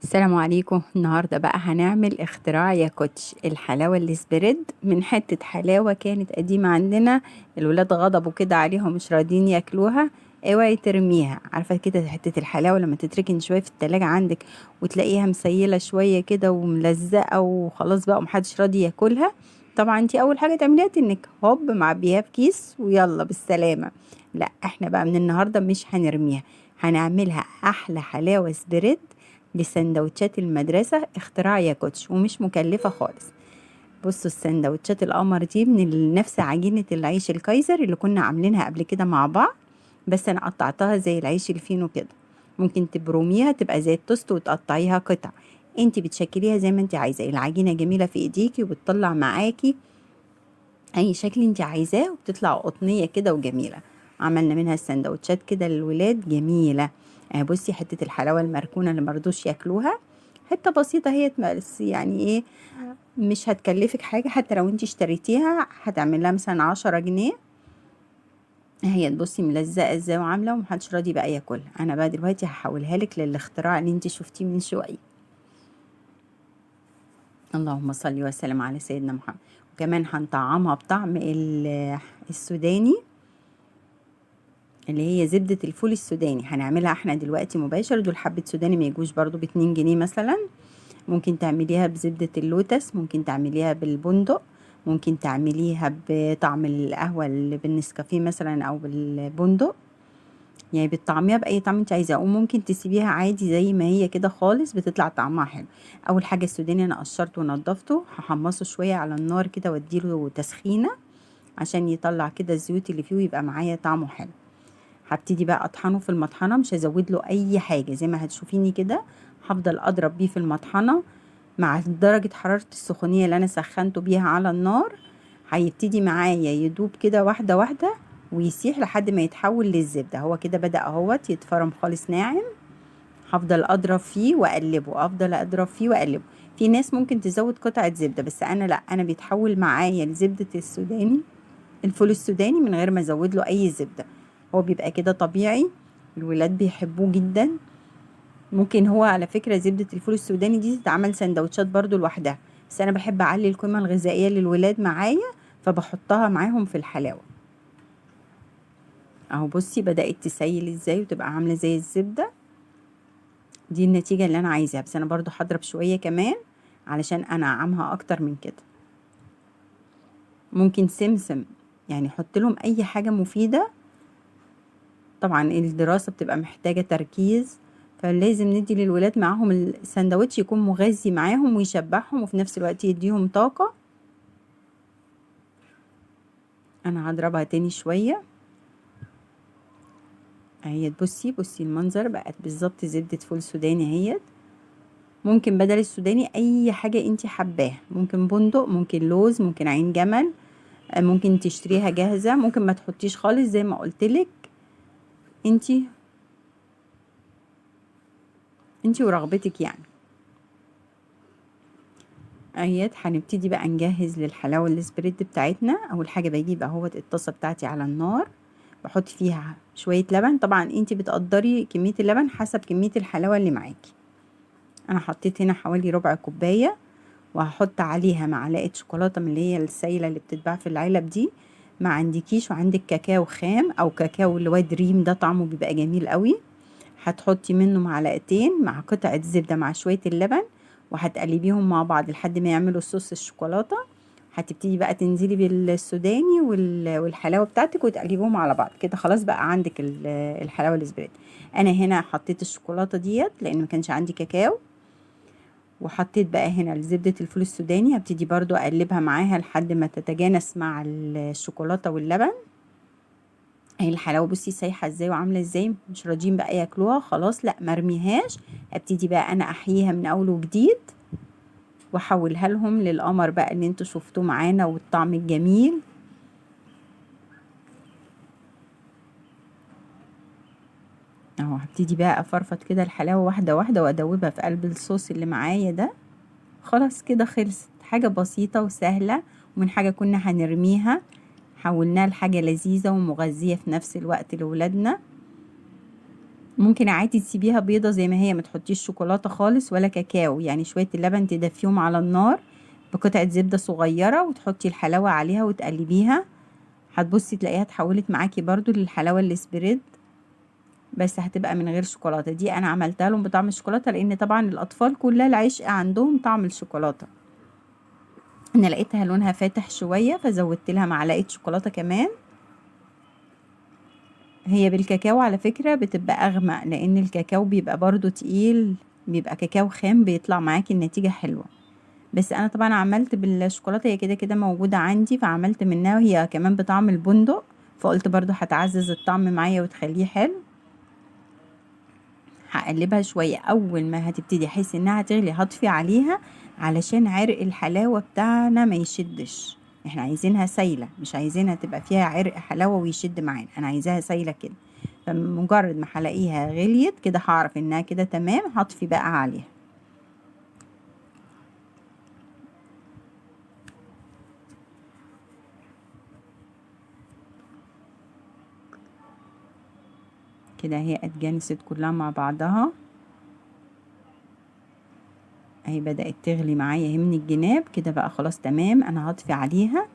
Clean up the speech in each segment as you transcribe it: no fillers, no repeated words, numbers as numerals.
السلام عليكم. النهاردة بقى هنعمل اختراع يا كوتش الحلاوة السبريد من حتة حلاوة كانت قديمة عندنا. الولاد غضبوا كده عليها ومش راضيين ياكلوها. اوعي ترميها. عارفة كده حتة الحلاوة لما تتركن شوية في التلاجة عندك وتلاقيها مسيلة شوية كده وملزقة وخلاص بقى ومحدش راضي ياكلها. طبعا انتي اول حاجة تعمليها انك هوب معبيها في كيس ويلا بالسلامة. لا احنا بقى من النهاردة مش هنرميها، هنعملها احلى حلاوة سبريد لسندوتشات المدرسة. اختراع يا كوتش ومش مكلفة خالص. بصوا السندوتشات القمر دي من نفس عجينة العيش الكايزر اللي كنا عاملينها قبل كده مع بعض، بس انا قطعتها زي العيش الفينو كده. ممكن تبروميها تبقى زي التوست وتقطعيها قطع. انت بتشكليها زي ما انت عايزة. العجينة جميلة في ايديكي وبتطلع معاكي اي شكل انت عايزاه وبتطلع قطنية كده وجميلة. عملنا منها السندوتشات كده للولاد جميلة. بصي حتة الحلاوة المركونة اللي مرضوش ياكلوها، حتة بسيطة هي بس يعني ايه، مش هتكلفك حاجة. حتى لو انت اشتريتيها هتعمل لها مثلا 10 جنيه. هي تبصي ملزقة ازاي وعاملة ومحدش راضي بقى ياكلها. انا بقى دلوقتي هحولها لك للاختراع اللي انت شفتيه من شوية. اللهم صل وسلم على سيدنا محمد. وكمان هنطعمها بطعم السوداني، اللي هي زبدة الفول السوداني. هنعملها احنا دلوقتي مباشر. دول حبة سوداني ما يجوش برضو ب2 جنيه مثلا. ممكن تعمليها بزبدة اللوتس، ممكن تعمليها بالبندق، ممكن تعمليها بطعم القهوة اللي بالنسكافيه مثلا او بالبندق. يعني بتطعميها باي طعم انت عايزاه، وممكن تسيبيها عادي زي ما هي كده خالص بتطلع طعمها حلو. اول حاجة السوداني انا قشرته ونضفته، هحمصه شوية على النار كده واديله تسخينة عشان يطلع كده الزيوت اللي فيه ويبقى معايا طعمه حلو. هبتدي بقى اطحنه في المطحنه، مش هزود له اي حاجه زي ما هتشوفيني كده. هفضل اضرب بيه في المطحنه مع درجه حراره السخونيه اللي انا سخنته بيها على النار. هيبتدي معايا يدوب كده واحده واحده ويسيح لحد ما يتحول للزبده. هو كده بدأ اهوت يتفرم خالص ناعم. هفضل اضرب فيه واقلبه، افضل اضرب فيه واقلبه. في ناس ممكن تزود قطعه زبده، بس انا لا، انا بيتحول معايا لزبده السوداني، الفول السوداني، من غير ما ازود له اي زبده. هو بيبقى كده طبيعي. الولاد بيحبوه جدا. ممكن هو على فكره زبده الفول السوداني دي تتعمل سندوتشات برضو لوحدها، بس انا بحب اعلي القيمه الغذائيه للولاد معايا فبحطها معاهم في الحلاوه. اهو بصي بدات تسيل ازاي وتبقى عامله زي الزبده. دي النتيجه اللي انا عايزاها، بس انا برضو هضرب شويه كمان علشان انعمها اكتر من كده. ممكن سمسم، يعني حط لهم اي حاجه مفيده. طبعا الدراسة بتبقى محتاجة تركيز، فلازم ندي للولاد معاهم الساندوتش يكون مغذي معاهم ويشبعهم وفي نفس الوقت يديهم طاقة. انا هضربها تاني شوية اهي. بصي المنظر بقت بالظبط زبدة فول سوداني اهيت. ممكن بدل السوداني اي حاجة انتي حباها، ممكن بندق، ممكن لوز، ممكن عين جمل. ممكن تشتريها جاهزة، ممكن ما تحطيش خالص زي ما قلتلك. انتي انتي ورغبتك يعني. اهيت هنبتدي بقى نجهز للحلاوه السبريد بتاعتنا. اول حاجه بجيب اهوت الطاسه بتاعتي على النار، بحط فيها شويه لبن. طبعا انتي بتقدري كميه اللبن حسب كميه الحلاوه اللي معاكي. انا حطيت هنا حوالي ربع كوبايه، وهحط عليها معلقه شوكولاته من اللي هي السايله اللي بتتباع في العلب دي. ما عندكيش وعندك كاكاو خام او كاكاو اللي هو دريم، ده طعمه بيبقى جميل قوي. هتحطي منه معلقتين مع قطعة زبدة مع شوية اللبن، وهتقلبيهم مع بعض لحد ما يعملوا صوص الشوكولاتة. هتبتدي بقى تنزلي بالسوداني والحلاوة بتاعتك وتقلبيهم على بعض كده. خلاص بقى عندك الحلاوة الاسبريد. انا هنا حطيت الشوكولاتة ديت لان ما كانش عندي كاكاو، وحطيت بقى هنا زبدة الفول السوداني. هبتدي برضو اقلبها معاها لحد ما تتجانس مع الشوكولاتة واللبن. اهي الحلاوه بصي سايحه ازاي وعامله ازاي، مش راضيين بقى ياكلوها خلاص، لا مرميهاش. ابتدي بقى انا احييها من اول وجديد واحولها لهم للقمر بقى اللي انتوا شفتوه معانا والطعم الجميل. اهو هبتدي بقى افرفط كده الحلاوه واحده واحده وادوبها في قلب الصوص اللي معايا ده. خلاص كده خلصت. حاجه بسيطه وسهله، ومن حاجه كنا هنرميها حولناها لحاجه لذيذه ومغذيه في نفس الوقت لولادنا. ممكن عادي تسيبيها بيضة زي ما هي، ما تحطيش شوكولاتة خالص ولا كاكاو، يعني شوية اللبن تدفيهم على النار بقطعة زبدة صغيرة وتحطي الحلاوة عليها وتقلبيها، هتبصي تلاقيها اتحولت معاكي برضو للحلاوة السبريد، بس هتبقى من غير شوكولاتة. دي انا عملتها لهم بطعم الشوكولاتة لان طبعا الاطفال كلها العشق عندهم طعم الشوكولاتة. انا لقيتها لونها فاتح شوية فزودت لها معلقة شوكولاتة كمان. هي بالكاكاو على فكرة بتبقى اغمق لان الكاكاو بيبقى برضو تقيل، بيبقى كاكاو خام بيطلع معاكي النتيجة حلوة. بس انا طبعا عملت بالشوكولاتة، هي كده كده موجودة عندي فعملت منها، وهي كمان بطعم البندق فقلت برضو هتعزز الطعم معايا وتخليه حلو. هقلبها شوية، اول ما هتبتدي احس انها هتغلي هطفي عليها علشان عرق الحلاوة بتاعنا ما يشدش. احنا عايزينها سايلة، مش عايزينها تبقى فيها عرق حلاوة ويشد معانا، انا عايزاها سايلة كده. فمجرد ما هلاقيها غليت كده هعرف انها كده تمام، هطفي بقى عليها. كده هي اتجانست كلها مع بعضها، اهي بدأت تغلي معايا اهي من الجناب كده بقى خلاص تمام. انا هطفي عليها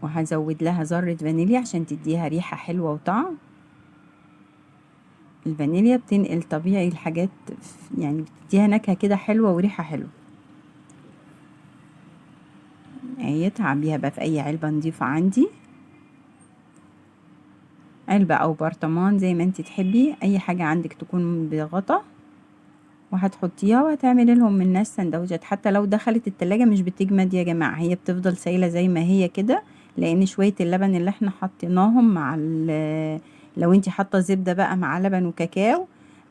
وهزود لها ذرة فانيليا عشان تديها ريحة حلوة وطعم. الفانيليا بتنقل طبيعي الحاجات، يعني بتديها نكهة كده حلوة وريحة حلوة. اهي تعبيها بقى في اي علبة نضيفة عندي، علبة او برطمان زي ما انت تحبي، اي حاجة عندك تكون بغطا، وهتحطيها وهتعملي لهم من الناس سندوتشات. حتى لو دخلت التلاجة مش بتجمد يا جماعة، هي بتفضل سايلة زي ما هي كده، لان شوية اللبن اللي احنا حطيناهم مع لو انت حاطة زبدة بقى مع لبن وكاكاو،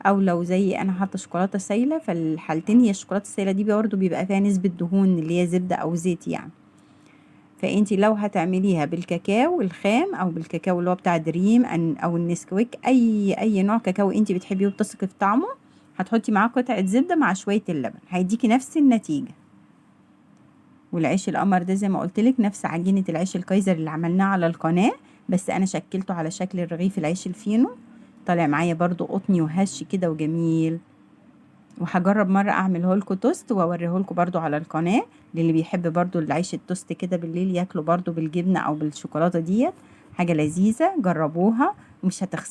او لو زي انا حاطة شوكولاتة سايلة، فالحالتين هي الشوكولاتة السايلة دي برضه بيبقى فيها نسبة دهون اللي هي زبدة او زيت يعني. فانتي لو هتعمليها بالكاكاو الخام او بالكاكاو اللي هو بتاع دريم او النسكويك، اي نوع كاكاو انتي بتحبيه وبتثقي في طعمه، هتحطي معاه قطعة زبدة مع شوية اللبن هيديكي نفس النتيجة. والعيش القمر ده زي ما قلتلك نفس عجينة العيش الكايزر اللي عملناه على القناة، بس انا شكلته على شكل الرغيف العيش الفينو، طالع معايا برضو قطني وهش كده وجميل. وهجرب مرة اعمله لكم توست واوريه لكم برضو على القناة، للي بيحب برضو العيش التوست كده بالليل ياكله برضو بالجبنة او بالشوكولاتة ديت، حاجة لذيذة جربوها مش هتخسروا.